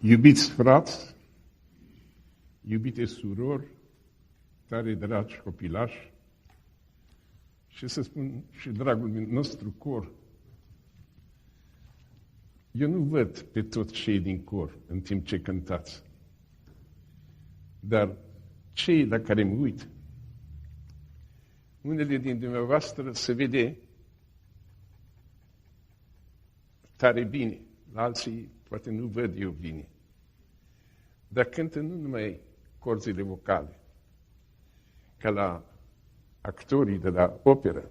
Iubiți frați, iubite surori, tare dragi copilași, și să spun și dragul nostru cor, eu nu văd pe toți cei din cor în timp ce cântați, dar cei la care mă uit, unele din dumneavoastră se vede tare bine, la alții poate nu văd eu bine, dar cântă nu numai corzile vocale, ca la actorii de la operă.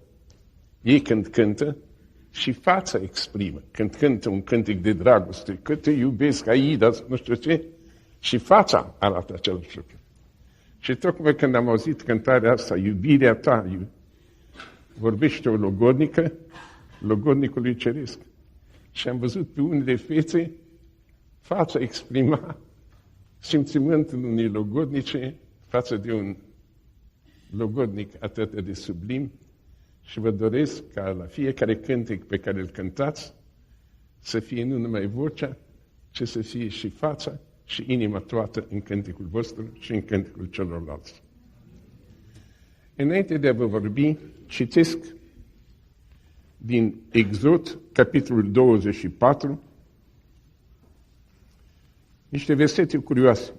Ei când cântă, și fața exprimă. Când cântă un cântec de dragoste, că te iubesc, Aida, nu știu ce, și fața arată același lucru. Și tocmai când am auzit cântarea asta, iubirea ta, vorbește o logodnică, logodnicului ceresc. Și am văzut pe unele fețe, fața exprima simțimântul unei logodnice față de un logodnic atât de sublim. Și vă doresc ca la fiecare cântec pe care îl cântați să fie nu numai vocea, ci să fie și fața și inima toată în cântecul vostru și în cântecul celorlalți. Înainte de a vă vorbi, citesc din Exod, capitolul 24, niște versete curioase.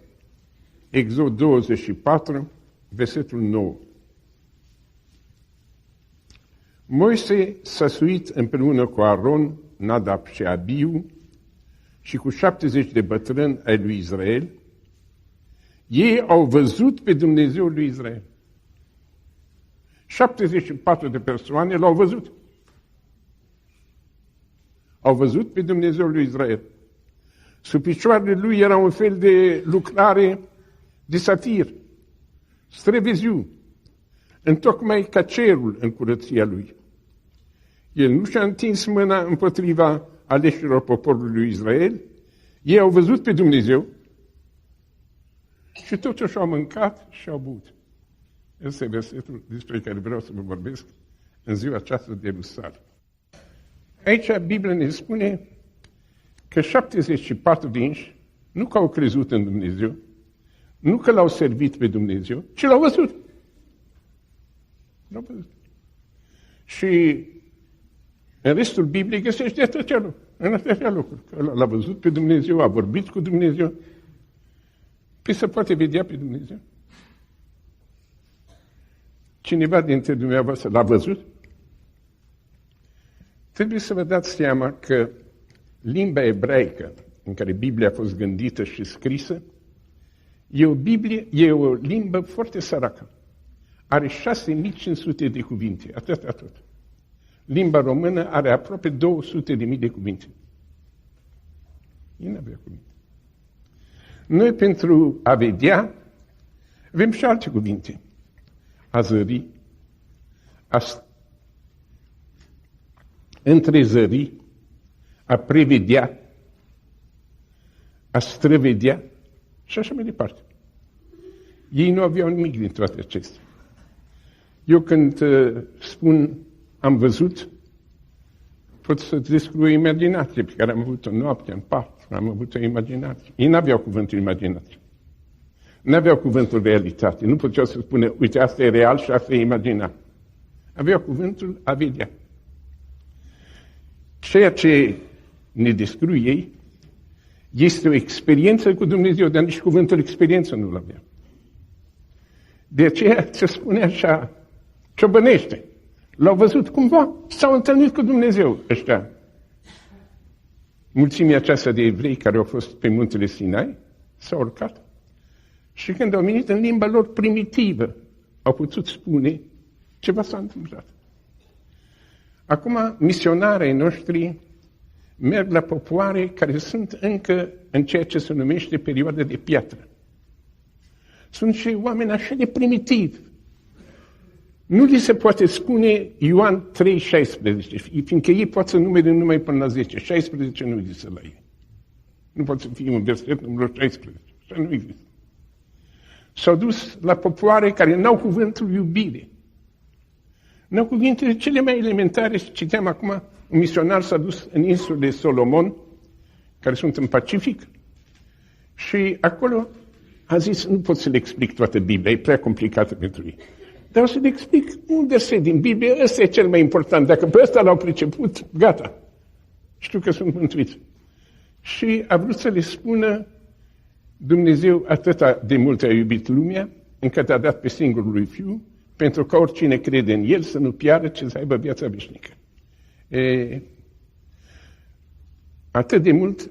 Exod 24, versetul 9. Moise s-a suit împreună cu Aron, Nadab și Abiu și cu 70 de bătrâni ai lui Israel. Ei au văzut pe Dumnezeul lui Israel. 74 de persoane l-au văzut. Au văzut pe Dumnezeul lui Israel. Sub picioarele lui era un fel de lucrare de safir, străveziu, întocmai ca cerul în curăția lui. El nu și-a întins mâna împotriva aleșilor poporului lui Israel. Ei au văzut pe Dumnezeu și totuși au mâncat și au băut. Ăsta e versetul despre care vreau să vă vorbesc în ziua aceasta de Ierusalim. Aici Biblia ne spune că 74 dinși nu că au crezut în Dumnezeu, nu că l-au servit pe Dumnezeu, ci l-au văzut. L-au văzut. Și în restul Bibliei găsește atâtea lucruri. L-a văzut pe Dumnezeu, a vorbit cu Dumnezeu. Păi se poate vedea pe Dumnezeu. Cineva dintre dumneavoastră l-a văzut? Trebuie să vă dați seama că limba ebraică în care Biblia a fost gândită și scrisă e o limbă foarte săracă. Are 6500 de cuvinte, atâta tot. Limba română are aproape 200.000 de cuvinte. Ei nu avea cuvinte. Noi, pentru a vedea, avem și alte cuvinte. A zări, a întrezări, a prevedea, a străvedea și așa mai departe. Ei nu aveau nimic din toate acestea. Eu când spun am văzut, pot să descriu o imaginație pe care am avut-o noapte, în pat, am avut o imaginație. Ei n-aveau cuvântul imaginație. N-aveau cuvântul realitate. Nu puteau să spună, uite, asta e real și asta e imaginat. Aveau cuvântul a vedea. Ceea ce ne descriu ei este o experiență cu Dumnezeu, dar nici cuvântul experiență nu-l avea. De aceea se spune așa, ciobănește. L-au văzut cumva, s-au întâlnit cu Dumnezeu ăștia. Mulțimea aceasta de evrei care au fost pe muntele Sinai s-au urcat și când au venit în limba lor primitivă, au putut spune ceva s-a întâmplat. Acum, misionarii noștri merg la popoare care sunt încă în ceea ce se numește perioada de piatră. Sunt și oameni așa de primitivi. Nu li se poate spune Ioan 3,16, fiindcă ei pot să numere numai până la 10. 16 nu există la ei. Nu poate să fie un verset numărul 16. Așa nu există. S-au dus la popoare care n-au cuvântul iubire. N-au cuvintele cele mai elementare. Citeam acum, un misionar s-a dus în insulele Solomon, care sunt în Pacific, Și acolo a zis, nu pot să le explic toată Biblia, e prea complicată pentru ei. Dar o să le explic un verset din Biblie, ăsta e cel mai important. Dacă pe ăsta l-au priceput, gata. Știu că sunt mântuiți. Și a vrut să le spună, Dumnezeu atâta de mult a iubit lumea, încât a dat pe singurul lui Fiu, pentru ca oricine crede în El să nu piară, ci să aibă viața veșnică. Atât de mult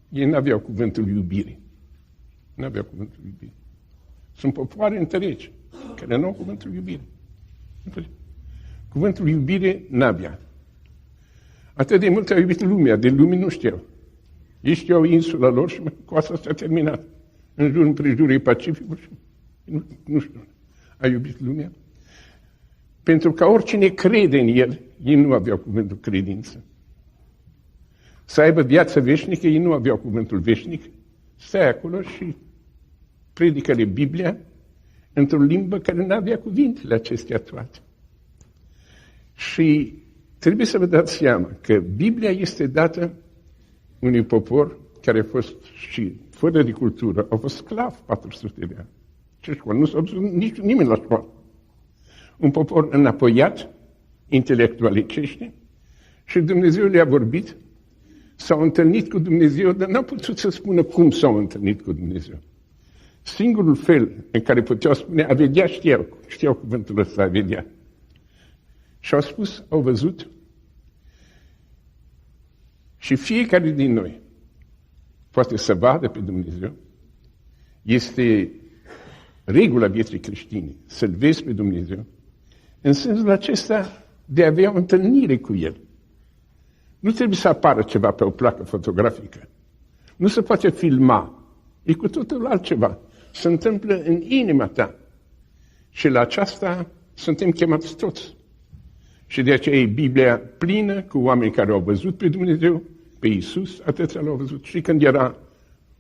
ei n-aveau cuvântul iubire. N-aveau cuvântul iubire. Sunt popoare întregi care nu au cuvântul iubire. Cuvântul iubire n-avea. Atât de mult au iubit lumea, de lume nu știau. Ei știau insula lor și cu asta s-a terminat. În jur împrejur e Pacificul și nu știu. A iubit lumea. Pentru că oricine crede în El, ei nu aveau cuvântul credință. Să aibă viață veșnică, ei nu aveau cuvântul veșnic. Stai acolo și predică-le Biblia într-o limbă care nu avea cuvintele acestea toate. Și trebuie să vă dați seama că Biblia este dată unui popor care a fost și fără de cultură, au fost sclav 400 de ani. Ce școală? Nu s-a dus nimeni la școală. Un popor înapoiat, intelectualicește, și Dumnezeu le-a vorbit, s-au întâlnit cu Dumnezeu, dar n-au putut să spună cum s-au întâlnit cu Dumnezeu. Singurul fel în care puteau spune, a vedea, știau cuvântul ăsta, a vedea. Și au spus, au văzut, și fiecare din noi poate să vadă pe Dumnezeu. Este regula vieții creștine, să-L vezi pe Dumnezeu, în sensul acesta de a avea o întâlnire cu El. Nu trebuie să apară ceva pe o placă fotografică. Nu se poate filma. E cu totul altceva. Se întâmplă în inima ta. Și la aceasta suntem chemați toți. Și de aceea e Biblia plină cu oameni care au văzut pe Dumnezeu, pe Iisus, atâția l-au văzut. Și când era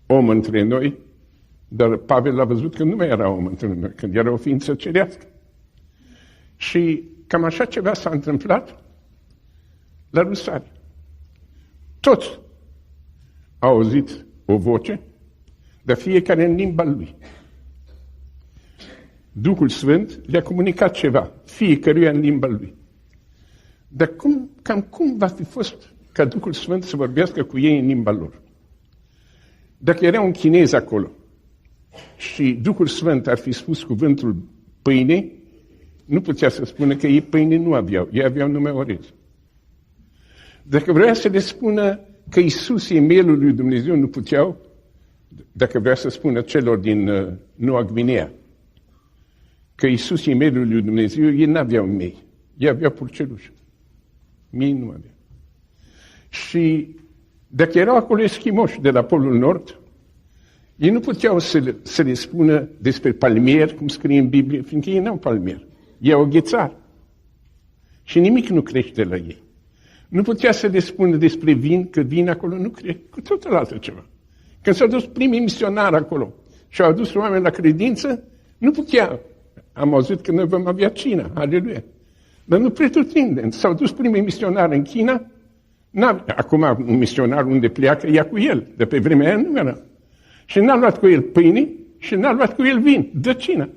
om între noi, dar Pavel l-a văzut când nu mai era om între noi, când era o ființă cerească. Și cam așa ceva s-a întâmplat la Rusalii. Toți au auzit o voce, dar fiecare în limba lui. Duhul Sfânt le-a comunicat ceva, fiecăruia în limba lui. Dar cam cum va fi fost ca Duhul Sfânt să vorbească cu ei în limba lor? Dacă era un chinez acolo și Duhul Sfânt ar fi spus cuvântul pâine, nu putea să spună că ei pâine nu aveau, ei aveau numai orez. Dacă vrea să le spună că Iisus e mielul lui Dumnezeu, nu puteau, dacă vrea să spună celor din Noua Gvinea că Iisus e mielul lui Dumnezeu, ei n-aveau mei, ei aveau purceluși. Mii nu aveau. Și dacă erau acolo eschimoși de la Polul Nord, ei nu puteau să le spună despre palmier, cum scrie în Biblie, fiindcă ei n-au palmier. Ei au ghețar. Și nimic nu crește la ei. Nu putea să le spună despre vin, că vin acolo nu crește, cu totul altă ceva. Când s-au dus primii misionari acolo și au adus oameni la credință, nu putea. Am auzit că noi vom avea China, aleluia. Dar nu pretutindeni. S-au dus primii misionari în China, acum un misionar unde pleacă, ia cu el, de pe vremea aia nu era. Și n-a luat cu el pâine și n-a luat cu el vin, de China.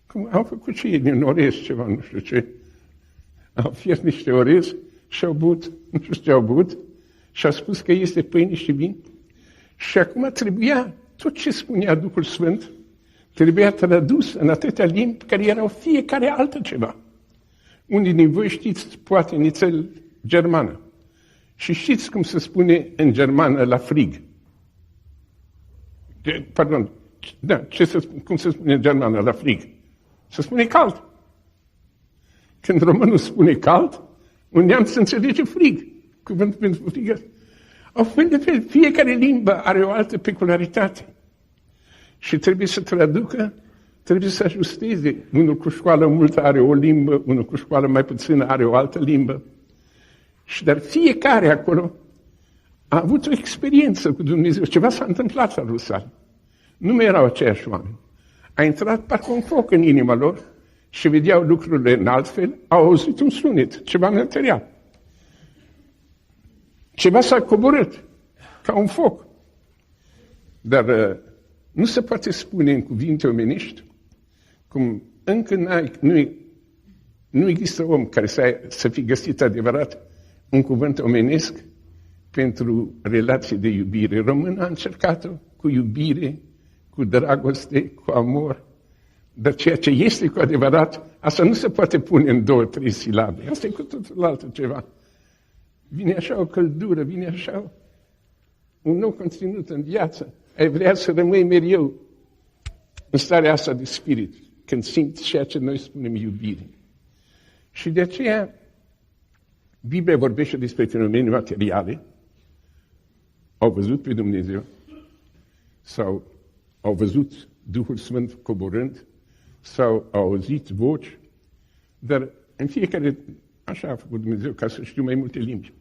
Cum au făcut și ei din orez ceva, nu știu ce. Au fiert niște orez și au băut, nu știu ce au băut, și au spus că este pâine și vin. Și acum trebuia, tot ce spunea Duhul Sfânt, trebuia tradus în atâtea limbi care erau fiecare altă ceva. Unii din voi știți, poate, nițel germană. Și știți cum se spune în germană la frig. Cum se spune în germană la frig? Se spune cald. Când românul spune cald, un neamț înțelege frig. Cuvântul pentru frig. Au fel de fel, fiecare limbă are o altă peculiaritate. Și trebuie să traducă, trebuie să ajusteze. Unul cu școală multă are o limbă, unul cu școală mai puțină are o altă limbă. Dar fiecare acolo a avut o experiență cu Dumnezeu. Ceva s-a întâmplat la Rusali. Nu mai erau aceiași oameni. A intrat parcă un foc în inima lor și vedeau lucrurile în altfel, au auzit un sunet, ceva material. Ceva s-a coborât, ca un foc. Dar nu se poate spune în cuvinte omenești cum încă nu există om care să fi găsit adevărat un cuvânt omenesc pentru relații de iubire. Românul a încercat-o cu iubire, cu dragoste, cu amor, dar ceea ce este cu adevărat, asta nu se poate pune în 2-3 silabe. Asta e cu totul altă ceva. Vine așa o căldură, vine așa un nou conținut în viață. Ai vrea să rămâi mereu în starea asta de spirit, când simți ceea ce noi spunem iubire. Și de aceea, Biblia vorbește despre fenomene materiale, au văzut pe Dumnezeu, sau au văzut Duhul Sfânt coborând, sau au auzit voci, dar în fiecare, așa a făcut Dumnezeu, ca să știu mai multe limbi.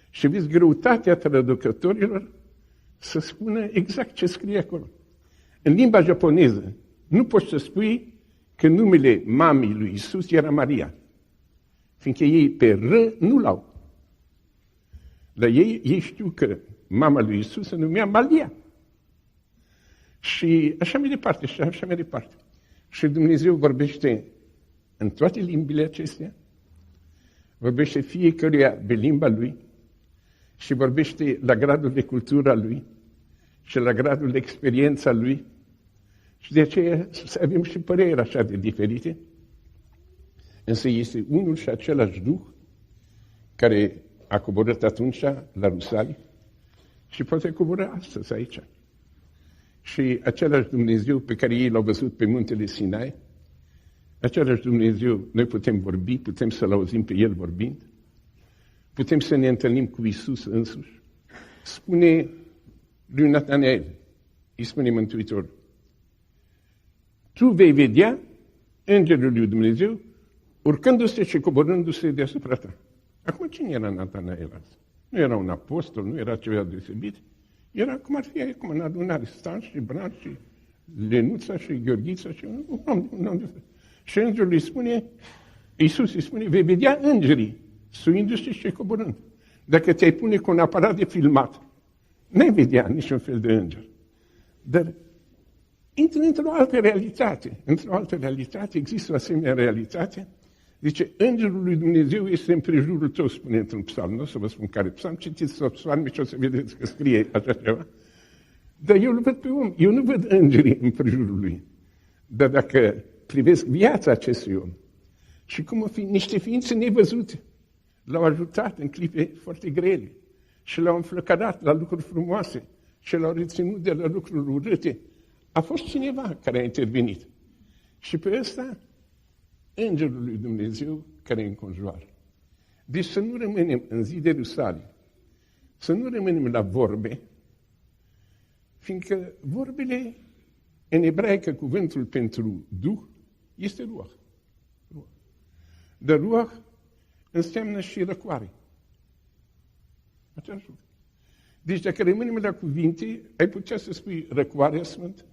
Și vezi greutatea traducătorilor să spună exact ce scrie acolo. În limba japoneză nu poți să spui că numele mamei lui Isus era Maria, fiindcă ei pe R nu l-au. Dar ei știu că mama lui Isus se numea Maria. Și așa mai departe, și așa mai departe. Și Dumnezeu vorbește în toate limbile acestea, vorbește fiecăruia pe limba lui și vorbește la gradul de cultură lui și la gradul de experiență lui. Și de aceea să avem și păreri așa de diferite. Însă este unul și același Duh care a coborât atunci la Rusalii și poate coborâ astăzi aici. Și același Dumnezeu pe care ei l-au văzut pe muntele Sinai, același Dumnezeu, noi putem vorbi, putem să-L auzim pe El vorbind, putem să ne întâlnim cu Isus însuși. Spune lui Natanael, îi spune Mântuitorul, tu vei vedea Îngerul lui Dumnezeu urcându-se și coborându-se deasupra ta. Acum cine era Natanael azi? Nu era un apostol, nu era ceva deosebit. Era cum ar fi acum în adunare, Stan și Bran și Lenuța și Gheorghița și un om. Și Îngerul îi spune, Iisus îi spune, vei vedea îngerii suindu-se și coborând. Dacă te-ai pune cu un aparat de filmat, n-ai vedea niciun fel de înger. Dar intră într-o altă realitate. Într-o altă realitate, există o asemenea realitate. Zice, Îngerul lui Dumnezeu este în prejurul tău, spune într-un psalm. Nu o să vă spun care psalm, citiți psalmii și o să vedeți că scrie așa ceva. Dar eu îl văd pe om, eu nu văd îngerii în prejurul lui. Dar dacă privesc viața acestui om și cum o fi niște ființe nevăzute, l-au ajutat în clipe foarte grele și l-au înflăcărat la lucruri frumoase și l-au reținut de la lucruri urâte, a fost cineva care a intervenit. Și pe ăsta, Îngerul lui Dumnezeu care îi înconjoară. Deci să nu rămânem în zi de Rusalii, să nu rămânem la vorbe, fiindcă vorbele, în ebraică, cuvântul pentru Duh, este Ruach. Dar Ruach înseamnă și răcoare. Același lucru. Deci dacă rămânem la cuvinte, ai putea să spui răcoarea Sfântă,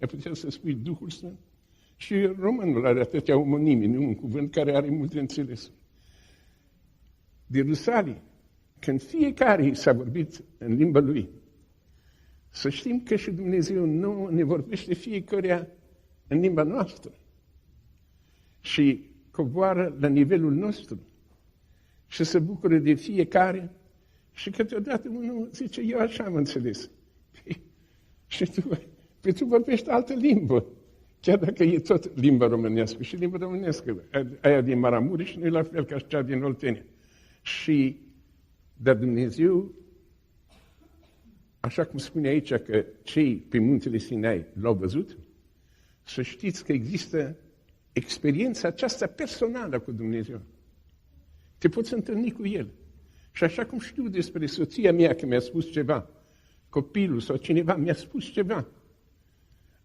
ai putea să spui Duhul Sfânt. Și românul are atâtea omonimi, nu un cuvânt care are multe înțelesuri. De Rusalii, când fiecare s-a vorbit în limba lui, să știm că și Dumnezeu nu ne vorbește fiecăruia în limba noastră și coboară la nivelul nostru și se bucură de fiecare și câteodată unul zice, eu așa am înțeles. Și tu vorbești altă limbă. Chiar dacă e tot limba românească și limba românească, aia din Maramureș nu e la fel ca cea din Oltenia. Dar Dumnezeu, așa cum spune aici că cei pe muntele Sinai l-au văzut, să știți că există experiența aceasta personală cu Dumnezeu. Te poți întâlni cu El. Și așa cum știu despre soția mea că mi-a spus ceva, copilul sau cineva mi-a spus ceva,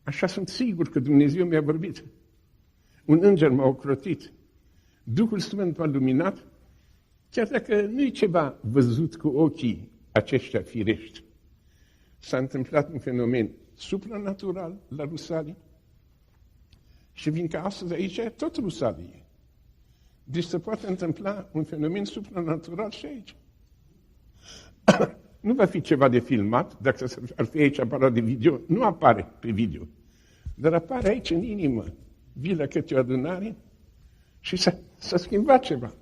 așa sunt sigur că Dumnezeu mi-a vorbit. Un înger m-a ocrotit. Duhul Sfânt m-a luminat, chiar dacă nu e ceva văzut cu ochii aceștia firești. S-a întâmplat un fenomen supranatural la Rusalii și fiindcă astăzi aici tot Rusalii e. Deci se poate întâmpla un fenomen supranatural și aici. nu va fi ceva de filmat, dacă ar fi aici aparat de video, nu apare pe video, dar apare aici în inimă. Vii la câte o adunare și s-a schimbat ceva.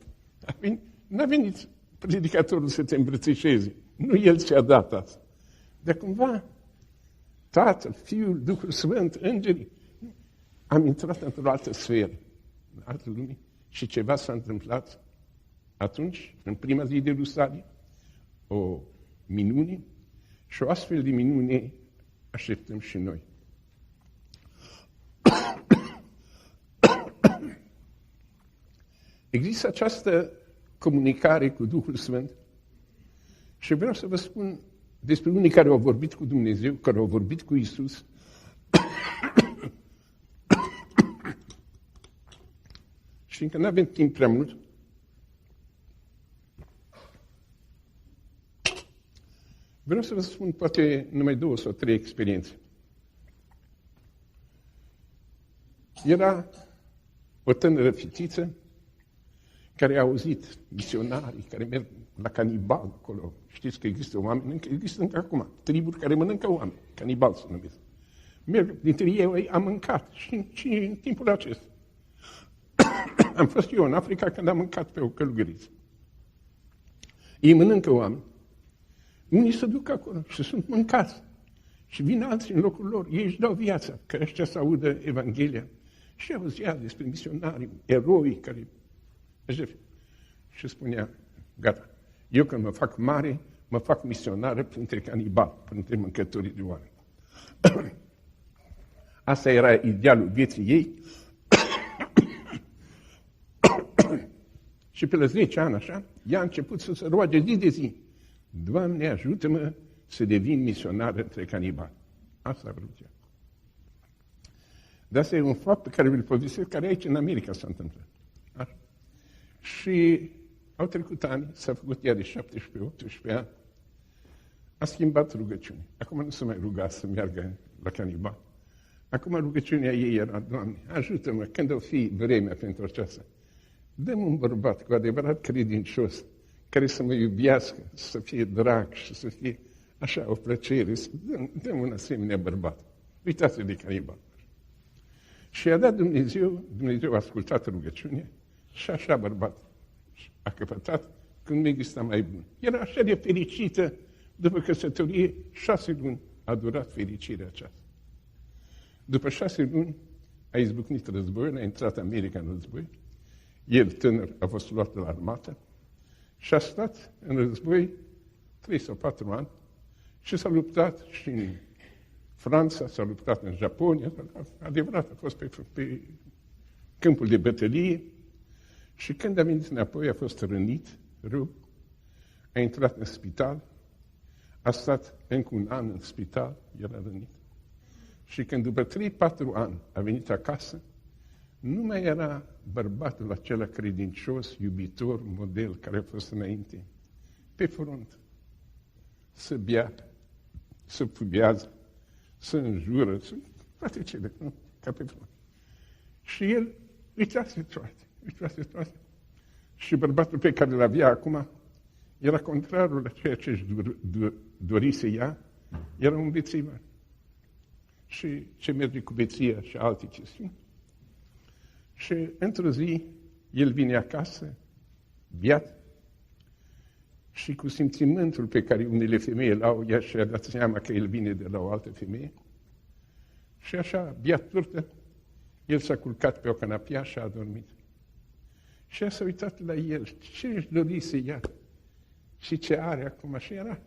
N-a venit predicatorul să te îmbrățișeze. Nu el ți-a dat asta. Dar cumva, Tatăl, Fiul, Duhul Sfânt, Îngerii, am intrat într-o altă sferă, în altă lume, și ceva s-a întâmplat atunci, în prima zi de Ierusalim, o minune, și o astfel de minune așteptăm și noi. Există această comunicare cu Duhul Sfânt și vreau să vă spun despre unii care au vorbit cu Dumnezeu, care au vorbit cu Iisus. Și încă nu avem timp prea mult, vreau să vă spun poate numai 2 sau 3 experiențe. Era o tânără fetiță care a auzit misionarii care merg la canibal acolo. Știți că există oameni, există încă acum, triburi care mănâncă oameni, canibal se numesc. Merg, dintre ei am mâncat și în timpul acesta. Am fost eu în Africa când am mâncat pe o călugăriță. Ei mănâncă oameni. Unii se duc acolo și sunt mâncați. Și vin alții în locul lor. Ei își dau viața, că ăștia să audă Evanghelia. Și auzea despre misionari, eroi care... Și spunea, gata, eu când mă fac mare, mă fac misionară printre canibali, printre mâncătorii de oameni. Asta era idealul vieții ei. Și pe la 10 ani, așa, ea a început să se roage zi de zi. Doamne, ajută-mă să devin misionară între canibali. Asta a vrut ea. Dar asta e un fapt pe care vi-l povestesc, care aici în America s-a întâmplat. Așa. Și au trecut ani, s-a făcut ea de 17-18 ani, a schimbat rugăciune. Acum nu se mai ruga să meargă la canibal. Acum rugăciunea ei era, Doamne, ajută-mă, când o fi vremea pentru aceasta, dă-mi un bărbat cu adevărat credincios, care să mă iubească, să fie drag și să fie așa o plăcere, dă-mi un asemenea bărbat. Uitați-vă de canibal. Și i-a dat Dumnezeu a ascultat rugăciunea și așa bărbat a căpătat când nu exista mai bun. Era așa de fericită, după căsătorie, 6 luni a durat fericirea aceasta. După 6 luni a izbucnit războiul, a intrat America în război, el tânăr a fost luat la armată și a stat în război 3 sau 4 ani și s-a luptat și în Franța, s-a luptat în Japonia, adevărat, a fost pe câmpul de bătălie și când a venit înapoi a fost rănit, rău, a intrat în spital, a stat încă un an în spital, era rănit. Și când după 3-4 ani a venit acasă, nu mai era bărbatul acela credincios, iubitor, model care a fost înainte. Pe front, să bea, să fubează, să înjură, toate cele, nu? Ca pe front. Și el uitați toate. Și bărbatul pe care îl avea acum era contrarul la ceea ce își dorise ea, era un bețivar. Și ce merge cu beția și alte chestiuni. Și într-o zi, el vine acasă, beat, și cu simțimentul pe care unele femei îl au, ea și-a dat seama că el vine de la o altă femeie. Și așa, beat turtă, el s-a culcat pe o canapea și a adormit. Și ea s-a uitat la el, ce își dorise ea și ce are acum. Și era,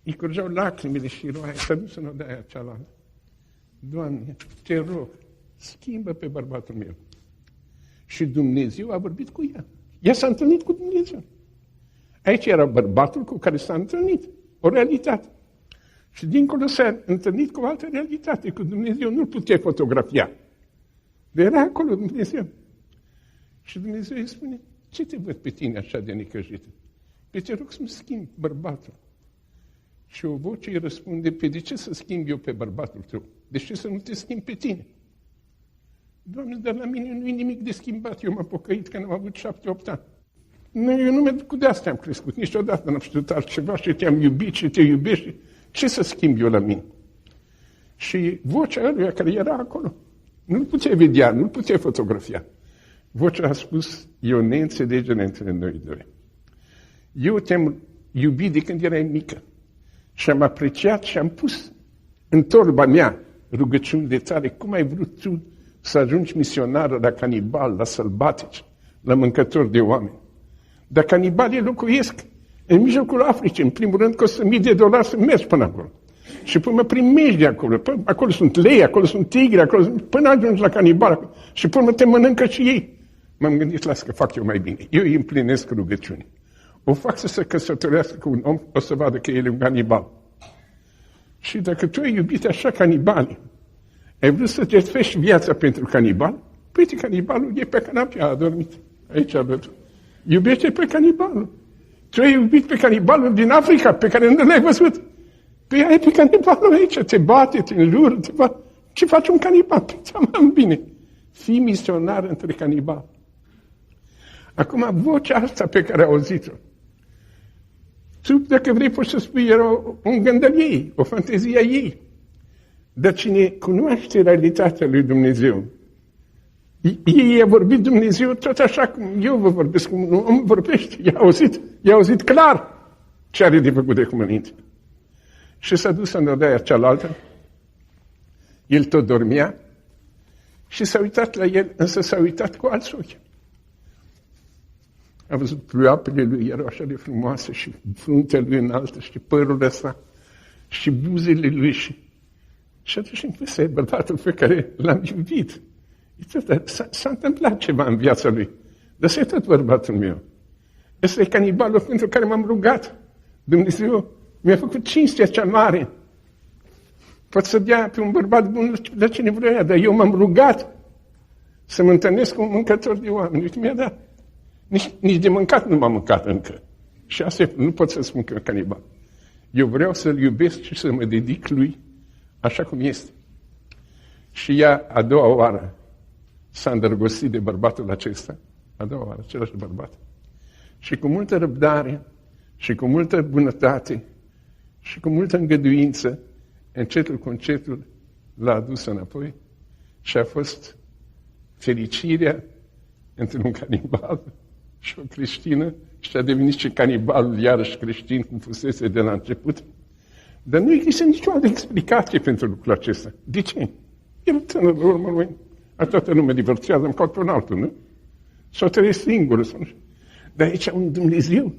îi curgeau lacrimile și roaia, să nu se dea aia cealaltă. Doamne, te rog, schimbă pe bărbatul meu. Și Dumnezeu a vorbit cu ea. Ea s-a întâlnit cu Dumnezeu. Aici era bărbatul cu care s-a întâlnit. O realitate. Și dincolo s-a întâlnit cu o altă realitate, cu Dumnezeu. Nu-l puteai fotografia. Dar era acolo Dumnezeu. Și Dumnezeu îi spune, ce te văd pe tine așa de necăjită? Pe te rog să-mi schimbi bărbatul. Și o voce îi răspunde, pe de ce să schimb eu pe bărbatul tău? De ce să nu te schimb pe tine? Doamne, dar la mine nu e nimic de schimbat. Eu m-am pocăit când am avut 7-8 ani. Eu nu cu de-asta am crescut. Niciodată n-am știut altceva și te-am iubit și te iubești. Ce să schimb eu la mine? Și vocea lui care era acolo, nu-l puteai vedea, nu-l puteai fotografia. Vocea a spus, e o neînțelegere între noi doi. Eu te-am iubit de când erai mică și am apreciat și am pus în torba mea rugăciuni de tare. Cum ai vrut tu să ajungi misionară la canibal, la sălbatici, la mâncători de oameni? Dar canibalii locuiesc în mijlocul Africii. În primul rând costă $1.000 să mergi până acolo. Și până primești de acolo. Acolo sunt lei, acolo sunt tigri, până ajungi la canibal. Și până te mănâncă și ei. M-am gândit, las că fac eu mai bine. Eu îi împlinesc rugăciuni. O fac să se căsătorească cu un om, o să vadă că el e un canibal. Și dacă tu ai iubit așa canibalii, ai vrut să jertfești viața pentru canibal? Păi canibalul e pe canapea, a dormit. Aici a văzut. Iubește pe canibalul. Tu ai iubit pe canibalul din Africa, pe care nu l-ai văzut. Păi ai pe canibalul aici, te bate, te înjură, te bate. Ce face un canibal? Păi ți-am bine. Fii misionar între canibali. Acum, vocea asta pe care a auzit-o, tu, dacă vrei, poți să spui, era un gând al ei, o fantezie a ei. Dar cine cunoaște realitatea lui Dumnezeu, ei a vorbit Dumnezeu tot așa cum eu vă vorbesc, cum un om vorbește. I-a auzit clar ce are de făcut de cumenit. Și s-a dus în odaia cealaltă, el tot dormea și s-a uitat la el, însă s-a uitat cu alți ochi. A văzut ploapele lui, erau așa de frumoase și fruntea lui înaltă și părul ăsta și buzele lui și atunci îmi puse bărbatul pe care l-am iubit. S-a întâmplat ceva în viața lui. Dar ăsta e tot bărbatul meu. Ăsta e canibalul pentru care m-am rugat. Dumnezeu mi-a făcut cinstea cea mare. Pot să dea pe un bărbat bun la cine vrea, dar eu m-am rugat să mă întâlnesc cu un mâncător de oameni. Uite, mi-a dat. Nici de mâncat nu m-am mâncat încă. Și asta nu pot să spun că e canibal. Eu vreau să-l iubesc și să mă dedic lui așa cum este. Și ea, a doua oară, s-a îndrăgostit de bărbatul acesta. A doua oară, același bărbat. Și cu multă răbdare, și cu multă bunătate, și cu multă îngăduință, încetul cu încetul l-a adus înapoi și a fost fericirea între un canibal și o creștină și a devenit și canibalul iarăși creștin cum fusese de la început. Dar nu există nicio altă explicație pentru lucrul acesta. De ce? El tânăr, la urmă lui, toată lumea divorțează, îmi caut pe un altul, nu? Sau trăiesc singură. Dar aici un Dumnezeu,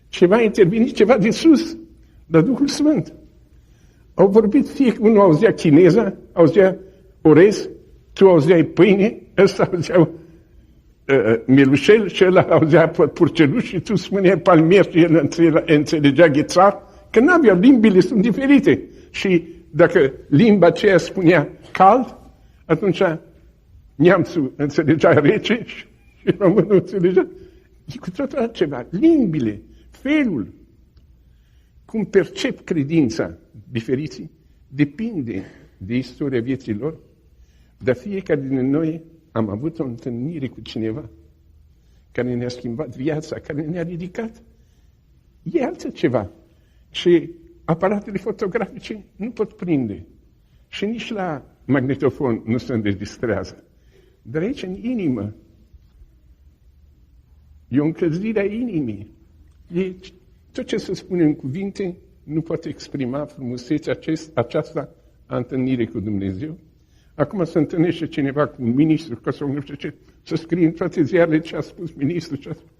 ceva intervine, ceva de sus, dar Duhul Sfânt. Au vorbit, unul auzea chineza, auzea orez, tu auzeai pâine, ăsta auzea mielușel și ăla auzea purceluș și tu spuneai palmier și el înțelegea ghețar, că n-avea, limbile sunt diferite. Și dacă limba aceea spunea cald, atunci neamțul înțelegea rece și românul înțelegea. E cu totul altceva. Limbile, felul, cum percep credința diferiții, depinde de istoria vieții lor, dar fiecare din noi am avut o întâlnire cu cineva care ne-a schimbat viața, care ne-a ridicat. E altceva. Și aparatele fotografice nu pot prinde. Și nici la magnetofon nu se înregistrează. Dar aici, în inimă, e o încălzire a inimii. E tot ce se spune în cuvinte nu poate exprima frumusețea aceasta a întâlnirii cu Dumnezeu. Acum se întâlnește cineva cu un ministru, ca să nu știu ce, să scrie în toate ziarele ce a spus ministrul. Ce a spus.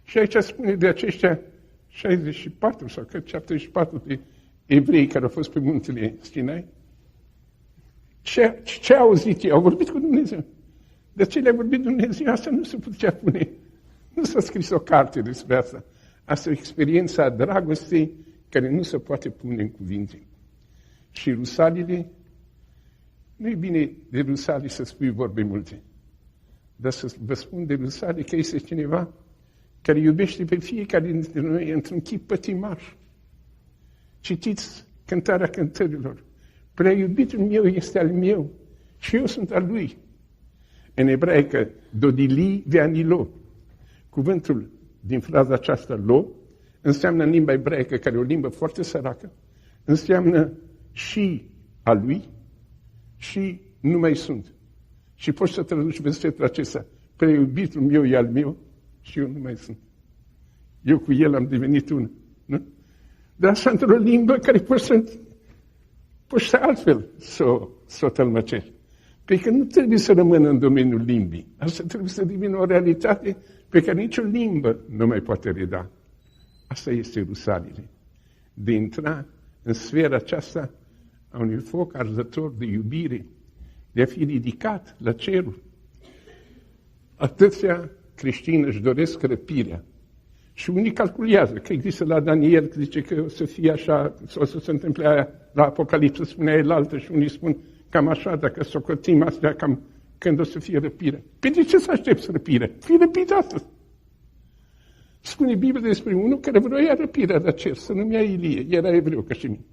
Și aici spune de aceștia 64 sau 74 de evrei care au fost pe muntele Sinai. Ce au auzit ei? Au vorbit cu Dumnezeu. De ce le-a vorbit Dumnezeu? Asta nu se putea pune. Nu s-a scris o carte despre asta. Asta e o experiență a dragostei care nu se poate pune în cuvinte. Și rusalile, nu e bine de rusali să spui vorbe multe, dar să vă spun de rusali că este cineva care iubește pe fiecare dintre noi într-un chip pătimaș. Citiți Cântarea Cântărilor. Prea iubitul meu este al meu și eu sunt al lui. În ebraică, dodili veanilo. Cuvântul din fraza aceasta lo, înseamnă în limba ebraică, care e o limbă foarte săracă, înseamnă și a lui și nu mai sunt. Și poți să traduci versetul acesta, prea iubitul meu e al meu și eu nu mai sunt. Eu cu el am devenit una. Nu? Dar asta într-o limbă care poți să altfel să o tălmăcești. Pentru că nu trebuie să rămână în domeniul limbii. Asta trebuie să devină o realitate pe care nicio limbă nu mai poate reda. Asta este Ierusalim. De intra în sfera aceasta a unui foc arzător de iubire, de a fi ridicat la cerul. Atâția creștini își doresc răpirea. Și unii calculează că există la Daniel, că zice că o să fie așa, o să se întâmple aia la Apocalipsă, spunea el altă și unii spun cam așa, dacă socotim astea, cam când o să fie răpirea. Pe de ce să aștepți răpirea? Fii răpit astăzi. Spune Biblia despre unul care vroia răpirea de cer, să numea Ilie, era evreu ca și mine.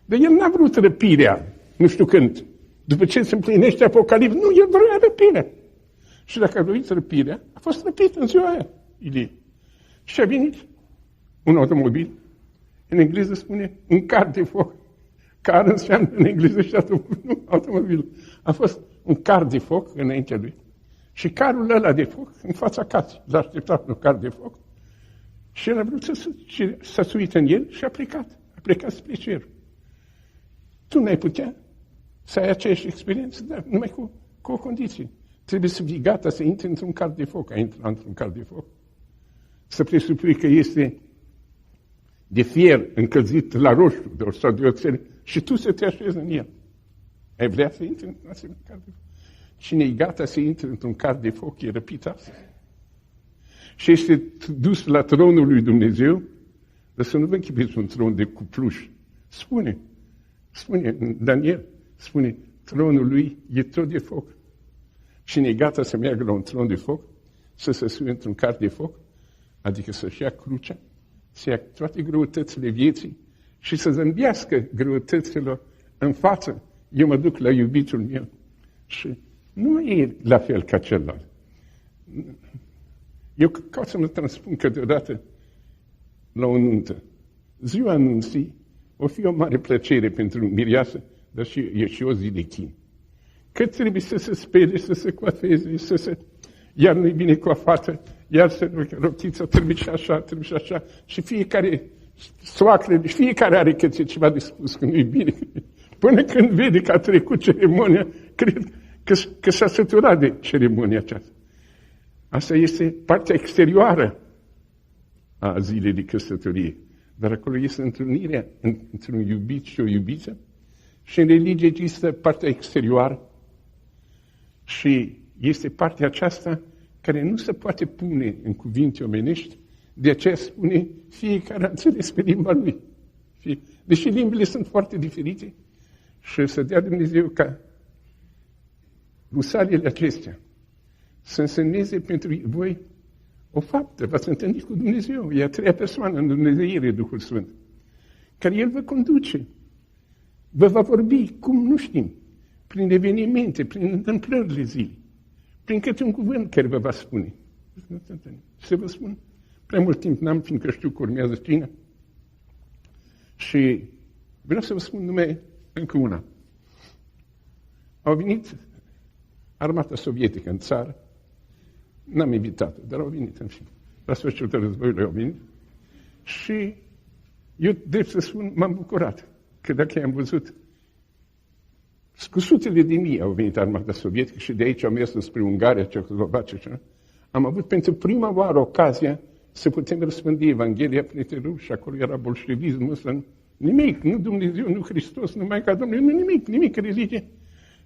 Dar el n-a vrut răpirea, nu știu când. După ce se împlinește Apocalipsa, nu, el vroia răpirea. Și dacă a vrut răpirea, a fost răpit în ziua aia, Ilie. Și a venit un automobil, în engleză spune un car de foc. Car înseamnă în engleză și automobil. A fost un car de foc înaintea lui. Și carul ăla de foc în fața casei. L-a așteptat un car de foc și el a vrut să se uite în el și a plecat. A plecat spre cer. Tu n-ai putea să ai aceeași experiență, dar numai cu o condiție. Trebuie să fii gata să intri într-un car de foc. Ai intrat într-un car de foc. Să presupui că este de fier încălzit la roșu sau de oțel și tu să te așezi în el. Ai vrea să intri într-un asemenea car de foc? Cine e gata să intre într-un car de foc e răpit astăzi. Și este dus la tronul lui Dumnezeu, dar să nu vă închipuiți un tron de cupluș. Spune Daniel, spune, tronul lui e tot de foc. Cine e gata să meargă la un tron de foc, să se suie într-un car de foc, adică să-și ia crucea, să ia toate greutățile vieții și să zâmbească greutăților în față. Eu mă duc la iubitul meu. Și nu e la fel ca celălalt. Eu caut să mă transpun câteodată la o nuntă. Ziua anunții o fi o mare plăcere pentru mireasă, dar e și o zi de chin. Că trebuie să se spere, să se coafeze, iar nu-i bine coafată, iar rochița trebuie și așa, trebuie și așa. Și fiecare soacră, fiecare are câte ceva de spus că nu-i bine. Până când vede că a trecut ceremonia, cred că s-a săturat de ceremonia aceasta. Asta este partea exterioară a zilei de căsătorie. Dar acolo este întâlnirea între un iubit și o iubită. Și în religie există partea exterioară. Și este partea aceasta care nu se poate pune în cuvinte omenești, de aceea spune fiecare a înțeles pe limba lui. Deși limbile sunt foarte diferite și să dea Dumnezeu ca rusalele acestea să însemneze pentru voi o faptă. V-ați întâlnit cu Dumnezeu, e a treia persoană în Dumnezeire, Duhul Sfânt, care El vă conduce, vă va vorbi, cum nu știm, prin evenimente, prin întâmplările zilei, prin câte un cuvânt care vă va spune. Să vă spun, prea mult timp n-am, fiindcă știu că urmează cina. Și vreau să vă spun numai încă una. Au venit armata sovietică în țară, n-am invitat-o, dar au venit în fine. La sfârșitul războiului au venit și eu, drept să spun, m-am bucurat că dacă am văzut cu sutele de mii au venit armata sovietică și de aici au mers spre Ungaria, Cehoslovacia și am avut pentru prima oară ocazia să putem răspândi Evanghelia printre ruși și acolo era bolșevismul ăsta. Nimic, nu Dumnezeu, nu Hristos, nu Maica Domnului, nimic religie.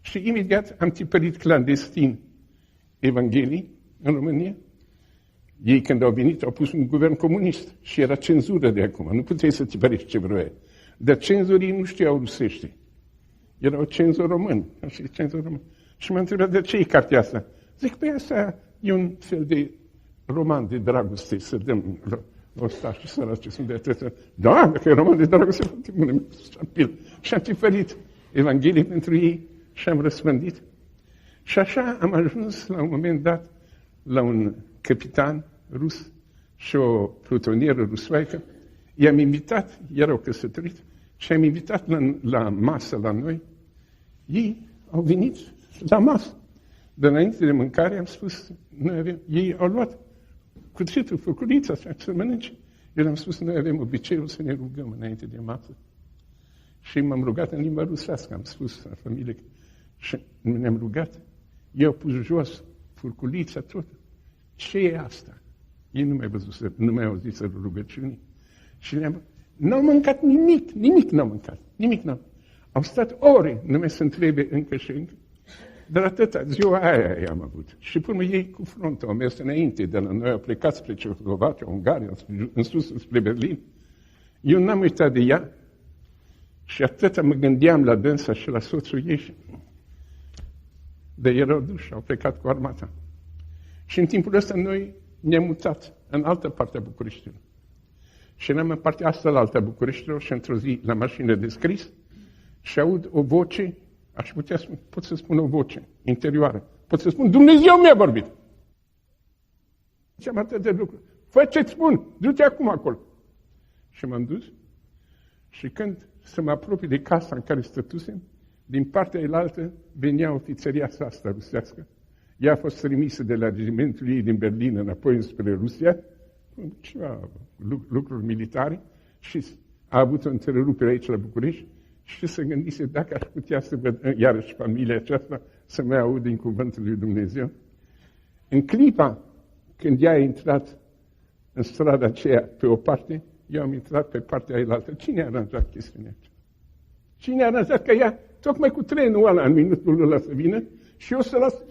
Și imediat am tipărit clandestin Evanghelii în România. Ei când au venit au pus un guvern comunist și era cenzură de acum. Nu puteai să tipărești ce vroia. Dar cenzorii nu știau rusește. Erau cenzori români. Și m-a întrebat de ce e cartea asta. Zic, păi asta e un fel de roman de dragoste, să dăm la ostași și săraci ce sunt de atâta. Da, dacă e roman de dragoste, foarte bună. Și am tipărit Evanghelie pentru ei și am răspândit. Și așa am ajuns la un moment dat la un capitan rus și o plutonieră rusoaică, i-am invitat, erau căsătoriți, și am invitat la masă la noi. Ei au venit la masă. De înainte de mâncare am spus, ei au luat cuțitul, făculița să mănânce. Eu le-am spus, noi avem obiceiul să ne rugăm înainte de masă. Și m-am rugat în limba rusească, am spus la familie. Și ne-am rugat. Eu au pus jos furculița, tot. Ce e asta? Ei nu mai văzut, nu mai auzit să rugăciuni. Și n-au mâncat nimic n-au mâncat, nimic n-au. Au stat ore, nu mai se întrebe încă și încă. Dar atâta, ziua aia am avut. Și până ei cu frontul au mers înainte de la noi, au plecat spre Cehoslovacia, Ungaria, în sus, spre Berlin. Eu n-am uitat de ea și atâta mă gândeam la dânsa și la soțul ei. Dar erau duși, au plecat cu armata. Și în timpul ăsta noi ne-am mutat în altă parte a Bucureștiului. Și eram în partea asta la alta Bucureștiului și într-o zi la mașină de scris și aud o voce, aș putea spune, pot să spun o voce interioară. Pot să spun, Dumnezeu mi-a vorbit. Și am atât de lucruri. Fă ce-ți spun, du-te acum acolo. Și m-am dus și când să mă apropii de casa în care stătusem, din partea elaltă venea ofițeria asta rusească. Ea a fost trimisă de la regimentul ei din Berlin înapoi spre Rusia, cu ceva lucruri militare, și a avut o întrerupere aici la București și se gândise dacă aș putea să văd iarăși familia aceasta, să mai aud din cuvântul lui Dumnezeu. În clipa când ea a intrat în strada aceea pe o parte, eu am intrat pe partea ailaltă. Cine a aranjat chestiunea aceea? Cine a aranjat că ea, tocmai cu trenul ăla, în minutul ăla să vină, și eu să las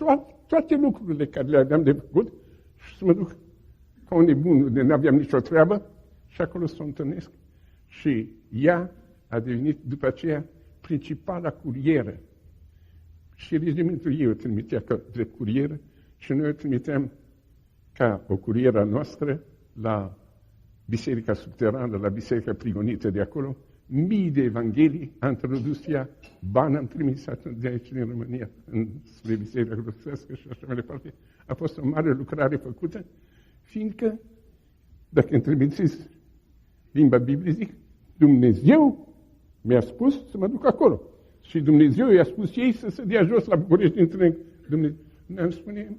toate lucrurile care le aveam de făcut și să mă duc ca un nebun, de n-aveam nicio treabă, și acolo să o întâlnesc. Și ea a devenit după aceea principala curieră. Și regimentul ei o trimitea ca drept curieră și noi o trimiteam ca o curieră noastră la biserica subterană, la biserica prigonită de acolo. Mii de evanghelii a introdus ea, bani am trimis atunci de aici din România, spre biserica rusească și așa mai departe. A fost o mare lucrare făcută, fiindcă, dacă întrebiți limba Bibliei, zic, Dumnezeu mi-a spus să mă duc acolo. Și Dumnezeu i-a spus ei să se dea jos la București din tren. Dumnezeu, ne-am spune,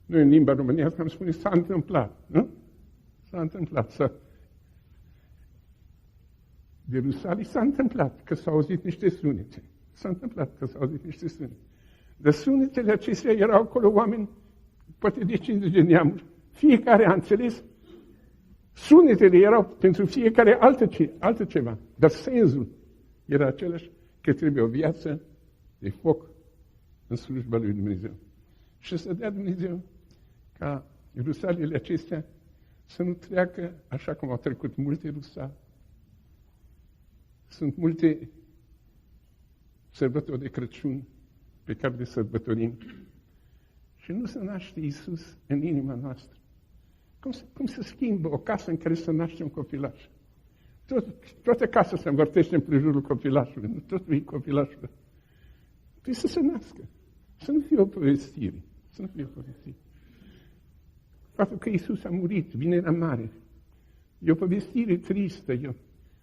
noi în limba românească am spune, s-a întâmplat, nu? S-a întâmplat, de Rusalii s-a întâmplat că s-au auzit niște sunete. S-a întâmplat că s-au auzit niște sunete. Dar sunetele acestea erau acolo oameni, poate de 50 de neamuri. Fiecare a înțeles. Sunetele erau pentru fiecare altă ceva. Dar sensul era același, că trebuie o viață de foc în slujba lui Dumnezeu. Și să dea Dumnezeu ca rusaliile acestea să nu treacă așa cum au trecut multe rusali. Sunt multe sărbători de Crăciun pe care le sărbătorim și nu se naște Iisus în inima noastră. Cum se schimbă o casă în care se naște un copilaș? Toată casa se învârtește în prejurul copilașului, nu totul e copilașul. Trebuie să se nască, să nu fie o povestire, să nu fie o povestire. Faptul că Iisus a murit, vinerea mare, e o povestire tristă,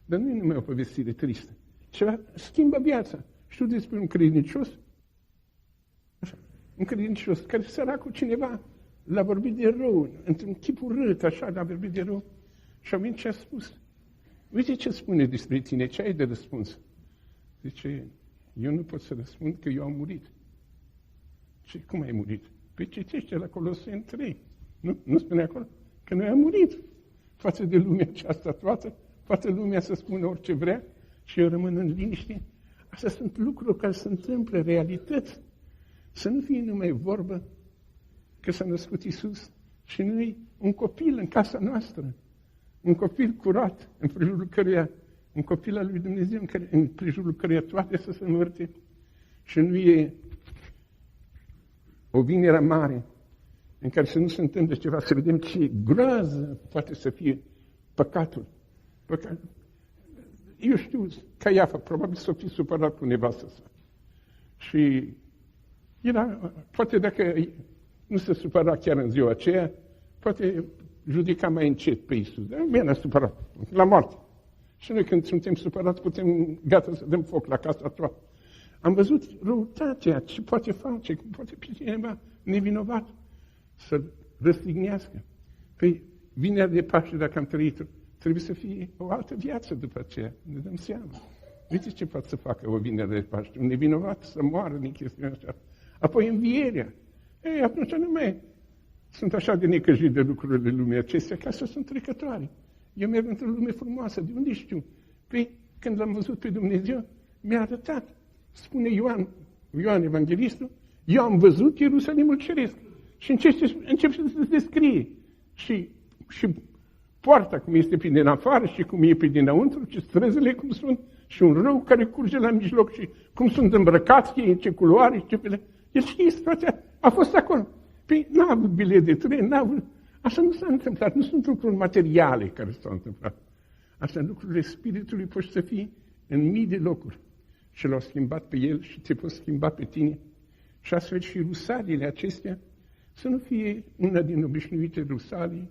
dar nu e numai o povestire tristă. Ceva schimbă viața. Știu despre un credincios, un credincios care săracul cineva l-a vorbit de rău, într-un chip urât, așa, l-a vorbit de rău și a venit și a spus, uite ce spune despre tine, ce ai de răspuns? Zice, eu nu pot să răspund că eu am murit. Și cum ai murit? Păi citește la Coloseni 3. Nu spune acolo? Că noi am murit față de lumea aceasta toată lumea să spună orice vrea și eu rămân în liniște. Astea sunt lucruri care se întâmplă, realități. Să nu fie numai vorbă că s-a născut Iisus și nu-i un copil în casa noastră, un copil curat, în prejurul căruia, un copil al lui Dumnezeu, în prejurul căruia toate să se învârte și nu e o vinere mare în care să nu se întâmple ceva, să vedem ce groază poate să fie păcatul. Eu știu, Caiafa, probabil s-o fi supărat cu nevastă sa. Și poate dacă nu se supăra chiar în ziua aceea, poate judeca mai încet pe Iisus. Dar nu era supărat, la moarte. Și noi când suntem supărați, gata să dăm foc la casa toată. Am văzut răutatea, ce poate face, cum poate pe cineva nevinovat să răstignească. Păi, vinerea de Paște, dacă am trăit-o, trebuie să fie o altă viață după aceea. Ne dăm seama. Uite ce poate să facă o vinere de Paște. Un nevinovat să moară din chestiunea asta. Apoi învierea. Ei, atunci nu mai sunt așa de necăjit de lucrurile lumii acestea, ca să sunt trecătoare. Eu merg într-o lume frumoasă. De unde știu? Păi, când l-am văzut pe Dumnezeu, mi-a arătat. Spune Ioan Evanghelistul, eu am văzut Ierusalimul Ceresc. Și încep să se descrie. Și poarta cum este pe din afară și cum e pe dinăuntru, și străzile cum sunt, și un râu care curge la mijloc și cum sunt îmbrăcați ei, ce culoare, ce pele. El știe situația, a fost acolo. Păi n-a avut bilet de tren, n-a avut... Așa nu s-a întâmplat, nu sunt lucruri materiale care s-au întâmplat. Astea lucrurile Spiritului pot să fie în mii de locuri. Și l-au schimbat pe el și te pot schimba pe tine. Și astfel și rusaliile acestea să nu fie una din obișnuite rusalii,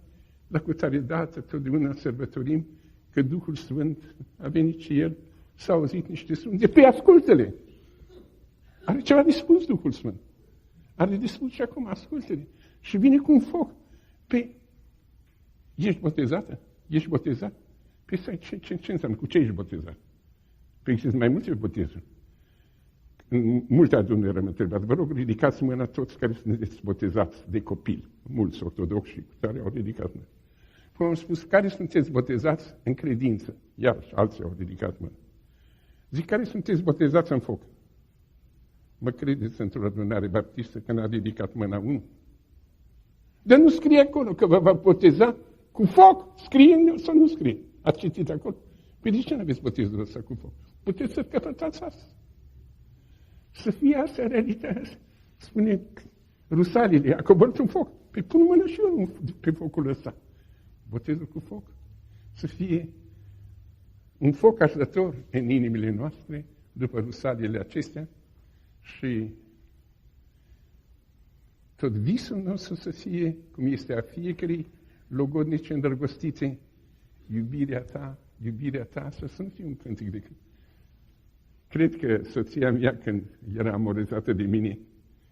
la cutare dată, totdeauna sărbătorim, că Duhul Sfânt a venit și El, s-a auzit niște sunete. Păi ascultă-le! Are ceva de spus Duhul Sfânt. Are de spus și acum, ascultă-le. Și vine cu un foc. Păi, ești botezată? Ești botezat? Păi ce înseamnă? Cu ce ești botezat? Păi există mai multe botezuri. În multe adunări am întrebat. Vă rog, ridicați mâna toți care sunteți botezați de copil. Mulți ortodoxi care au ridicat mâna. Păi am spus, care sunteți botezați în credință? Iar alții au ridicat mâna. Zic, care sunteți botezați în foc? Mă credeți într-o adunare baptistă că n-a ridicat mâna unul? Dar nu scrie acolo că vă va boteza cu foc. Scrie sau nu scrie? Ați citit acolo? Păi de ce nu aveți botezul ăsta cu foc? Puteți să căpătați asta. Să fie asta realitatea. Spune rusalile, a coborât un foc. Păi pun mâna și eu pe focul ăsta. Botezul cu foc. Să fie un foc arzător în inimile noastre, după rusalile acestea, și tot visul nostru să fie, cum este a fiecărei logodnice îndrăgostite, iubirea ta, să nu fie un cântic de cânt. Cred că soția mea, când era amorizată de mine,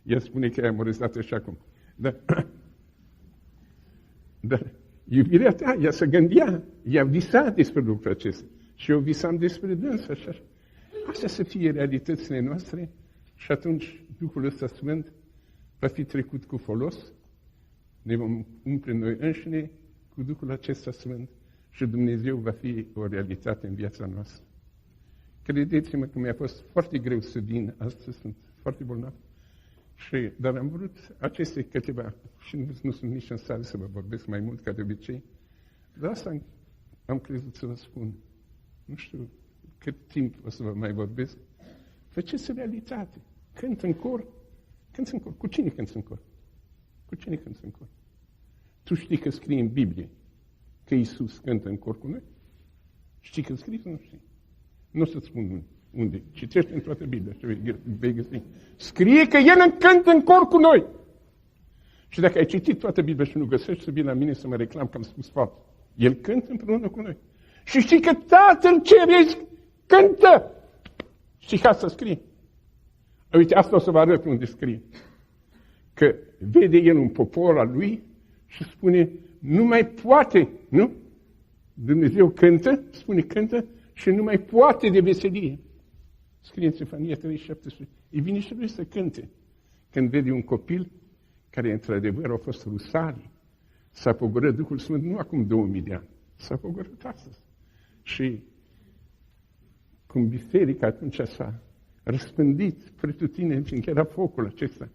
ea spune că e amorizată și acum. Dar iubirea ta, ea se gândea, ea visa despre lucrul acesta. Și eu visam despre dânsa. Așa. Astea să fie realitățile noastre și atunci Duhul ăsta Sfânt va fi trecut cu folos, ne vom umple noi înșine cu Duhul acesta Sfânt și Dumnezeu va fi o realitate în viața noastră. Credeți-mă că mi-a fost foarte greu să vin astăzi, sunt foarte bolnav, dar am vrut aceste câteva, și nu sunt nici în stare să vă vorbesc mai mult ca de obicei, dar asta am crezut să vă spun. Nu știu cât timp o să vă mai vorbesc. Faceți realitate. Cânt în cor. Cânți în cor. Cu cine cânți în cor? Cu cine cânți în cor? Tu știi că scrie în Biblie că Iisus cântă în cor cu noi? Știi că scrie sau nu știi? Nu o să-ți spun unde. Citește în toată Biblia și vei găsi. Scrie că El cântă în cor cu noi. Și dacă ai citit toată Biblia și nu găsești, să vii la mine să mă reclam că am spus fapt. El cântă împreună cu noi. Și știi că Tatăl Ceresc cântă. Știi că asta scrie? Uite, asta o să vă arăt unde scrie. Că vede El un popor al Lui și spune, nu mai poate, nu? Dumnezeu cântă, spune cântă, și nu mai poate de veselie. Scrie în Sefania 3:17. Îi vine și lui să cânte. Când vede un copil care, într-adevăr, au fost rusalii, s-a pogorât Duhul Sfânt nu acum 2000 de ani, s-a pogorât astăzi. Și cum biserica atunci s-a răspândit pretutindeni, fiindcă era focul acesta,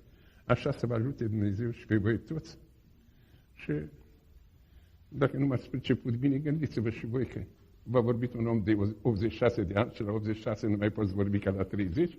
așa să vă ajute Dumnezeu și pe voi toți. Și dacă nu m-ați priceput bine, gândiți-vă și voi că v-a vorbit un om de 86 de ani și la 86 nu mai poți vorbi ca la 30.